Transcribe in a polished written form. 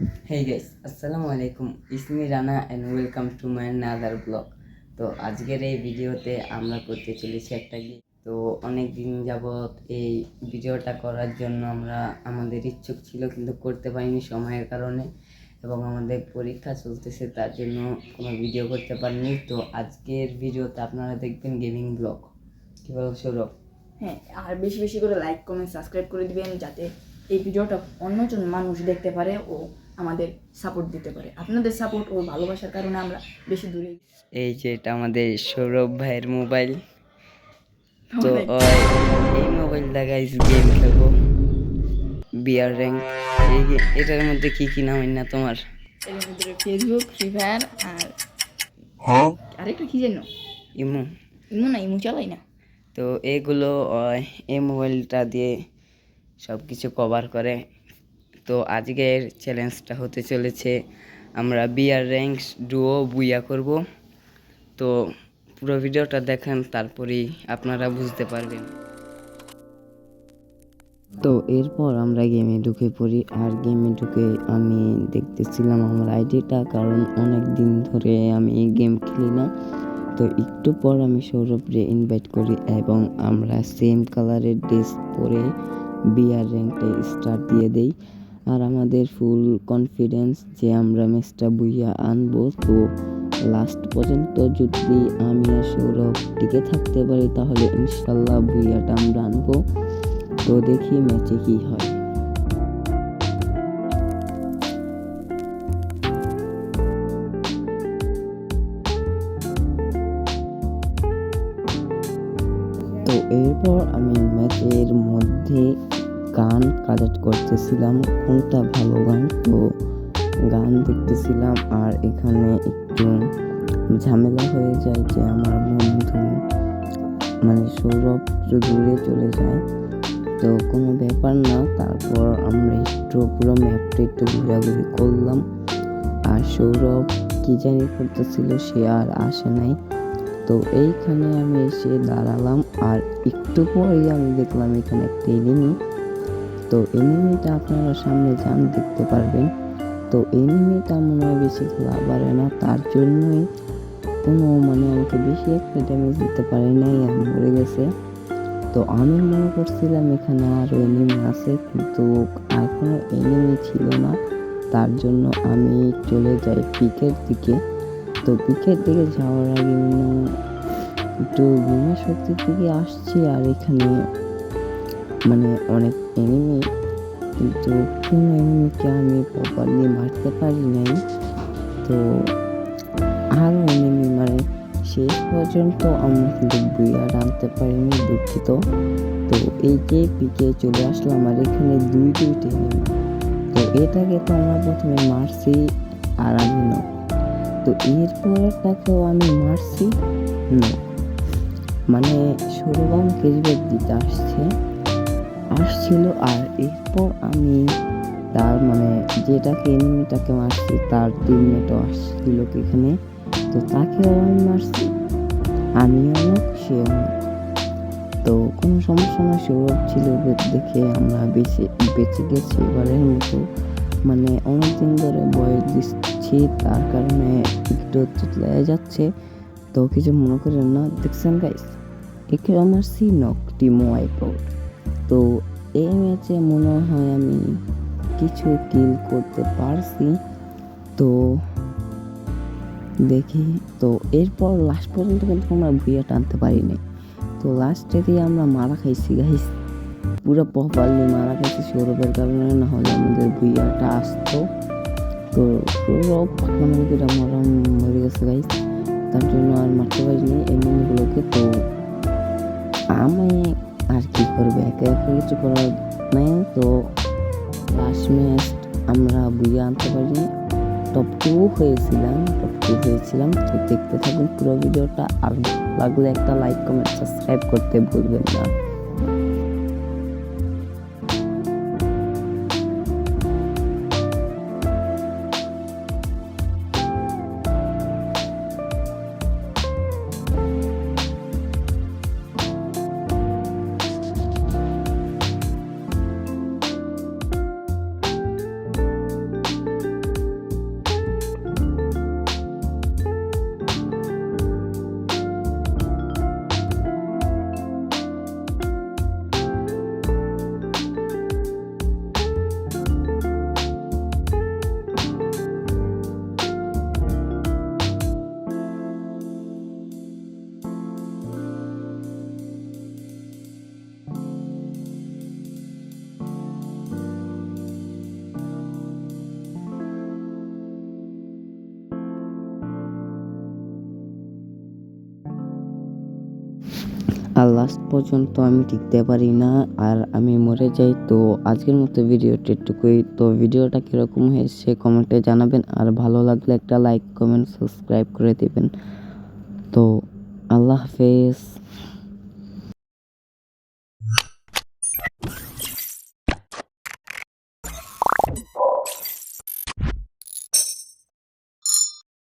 Hey guys, আসসালামু আলাইকুম। It's me Rana and welcome to my another blog. তো আজকের এই ভিডিওতে আমরা করতে চলেছি একটা গেম। তো অনেক দিন যাবৎ এই ভিডিওটা করার জন্য আমরা আমাদের ইচ্ছুক ছিল, কিন্তু করতে পারিনি সময়ের কারণে, এবং আমাদের পরীক্ষা চলতেছে, তার জন্য কোনো ভিডিও করতে পারিনি। তো আজকের ভিডিওতে আপনারা দেখবেন গেমিং ব্লগ। কী বলো সৌরভ? হ্যাঁ, আর বেশি বেশি করে লাইক কমেন্ট সাবস্ক্রাইব করে দিবেন, যাতে এই ভিডিওটা অন্যজন মানুষ দেখতে পারে ও আমাদের সাপোর্ট দিতে পারে। আপনাদের সাপোর্ট ও ভালোবাসার কারণে আমরা বেশি দূরে। এই যে এটা আমাদের সৌরভ ভাইয়ের মোবাইল। তো এই মোবাইলটা গাইস গেম খেলবো, বিয়ার র্যাঙ্ক। এটার মধ্যে কি কি নাম না তোমার? এর মধ্যে ফেসবুক, ফ্রি ফায়ার আর আরেকটা কি যেন ইমো। ইমো চালাই না। তো এগুলো এই মোবাইলটা দিয়ে সব কিছু কভার করে। তো আজকের চ্যালেঞ্জটা হতে চলেছে আমরা বিয়ার র্যাঙ্কস ডুও বুইয়া করব। তো পুরো ভিডিওটা দেখেন, তারপরেই আপনারা বুঝতে পারবেন। তো এরপর আমরা গেমে ঢুকে পড়ি, আর গেমে ঢুকে আমি দেখতেছিলাম আমার আইডিটা, কারণ অনেক দিন ধরে আমি গেম খেলি না। তো একটু পর আমি সৌরভকে ইনভাইট করি এবং আমরা সেম কালারের ড্রেস পরে বিয়ার র্যাঙ্কটা স্টার্ট দিয়ে দেই। আর আমাদের ফুল কনফিডেন্স যে আমরা ম্যাচটা বুইয়া আনবো। তো লাস্ট পর্যন্ত যদি আমি আর সৌরভ টিকে থাকতে পারি, তাহলে ইনশাল্লাহ বুইয়াটা আমরা আনবো। তো দেখি ম্যাচে কি হয়। তো এরপর আমি ম্যাচের মধ্যে গান কালেক্ট করতেছিলাম, কোনটা ভালো গান। তো গান দেখতেছিলাম, আর এখানে একটু ঝামেলা হয়ে যায় যে আমার বন্ধু মানে সৌরভ দূরে চলে যায়। তো কোনো ব্যাপার না, তারপর আমরা একটু পুরো ম্যাপটা একটু ঘোরাঘুরি করলাম। আর সৌরভ কি জানি করতেছিল, সে আর আসে নাই। তো এইখানে আমি এসে দাঁড়ালাম, আর একটু পরেই আমি দেখলাম এখানে একটা এনিমি। তো এনিমিটা আপনারা সামনে যান দেখতে পারবেন। তো এনিমিটা মনে হয় বেশি খেলা পারে না, তার জন্যই কোনো আমাকে বেশি একটা ড্যামেজ দিতে পারে নাই, আমি মরে গেছে। তো আমি মনে করছিলাম এখানে আরও এনিমি আছে, কিন্তু আর কোনো এনিমি ছিল না। তার জন্য আমি চলে যাই পিকের দিকে। তো পিকের দিকে যাওয়ার আগে একটু বিনা শক্তির দিকে আসছি, আর এখানে অনেক এনিমি, কিন্তু কোনো এনিমিকে আমি প্রপারলি মারতে পারি নাই। তো আরও এনিমি শেষ পর্যন্ত আমরা কিন্তু বুইয়া আনতে পারিনি, দুঃখিত। তো এই যে পিকে চলে আসলাম, আর এখানে দুইটা এনিমি। তো এটাকে তো আমরা প্রথমে মারছি, আর আমি নক। তো এরপরটাকেও আমি মারছি, নক। সৌরভ আমাকে রিভাইভ দিতে আসছিল, আর এরপর আমি তার যেটাকে এনিমিটাকে মারছি তার টিমমেটও আসছিল এখানে। তো তাকেও আমি মারছি, আমিও নক, সেও নক। তো কোনো সমস্যা না, সৌরভ ছিল দেখে আমরা বেঁচে গেছি এবারের মতো। অনেকদিন ধরে বয়স দিচ্ছি, তার কারণে একটু লেগে যাচ্ছে। তো কিছু মনে করেন না। দেখছেন গাইস, একে আমার নক, টিম ওয়াইপ আউট। তো এই ম্যাচে মনে হয় আমি কিছু কিল করতে পারছি। তো দেখি। তো এরপর লাস্ট পর্যন্ত কিন্তু আমরা ভুইয়া টানতে পারিনি। তো লাস্টে দিয়ে আমরা মারা খাইছি গাইস, পুরো প্রপারলি মারা খাইছি সৌরভের কারণে, না হলে আমাদের ভুইয়াটা আসতো। তো সৌরভ মরে গেছে গাইস, তার জন্য আর মারতে পারিনি এনিমিগুলোকে। তো আমি আর কি করবো, একা একা কিছু করার নাই। তো লাস্ট ম্যাচ আমরা বুইয়া আনতে পারিনি, টপ টু হয়েছিলাম। তো দেখতে থাকুন পুরো ভিডিওটা, আর লাগলে একটা লাইক কমেন্ট সাবস্ক্রাইব করতে ভুলবেন না। আর লাস্ট পর্যন্ত আমি টিকতে পারি না আর আমি মরে যাই। তো আজকের মতো ভিডিওটি এটুকুই। তো ভিডিওটা কীরকম হয়েছে কমেন্টে জানাবেন, আর ভালো লাগলে একটা লাইক কমেন্ট সাবস্ক্রাইব করে দেবেন। তো আল্লাহ হাফেজ।